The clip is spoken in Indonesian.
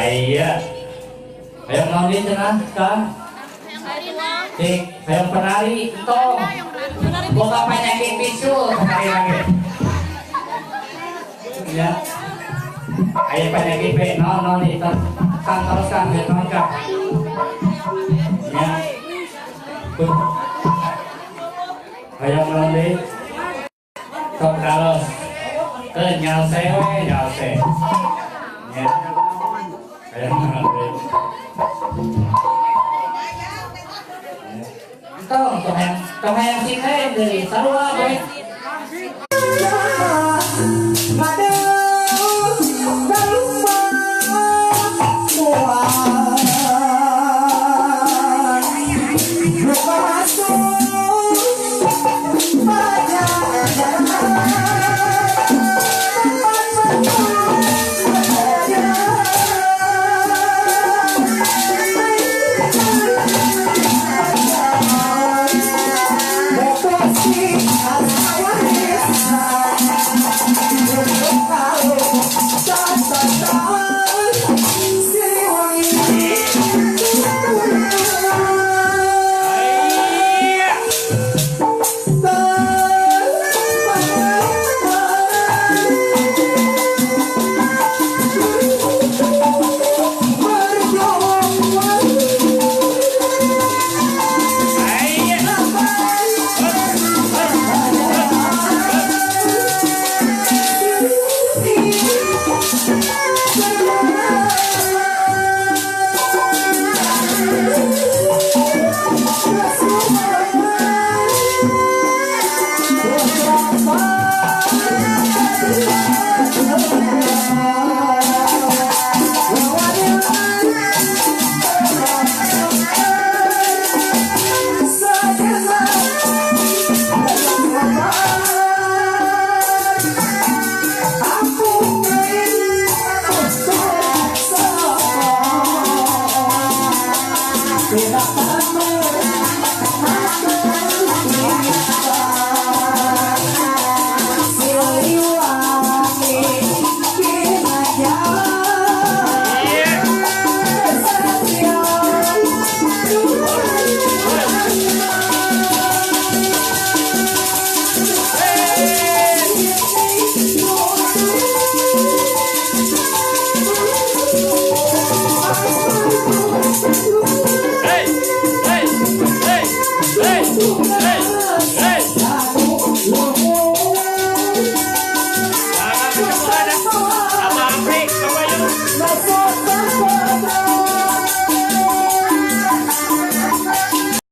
Iya. Hayang naon cenah kan? Cik, hayang penari tong. Boga penyakit bisu penari lagi. Ya. Hayang penyakit pe non itu. Kan teruskan biar lengkap. Ya. Hayang naon deui? Sok kalos. Nyalse we nyalse. Ya. Hayang naon deui? Tong hayang singeh deui sarua we. Sama Aprik, sama yuk.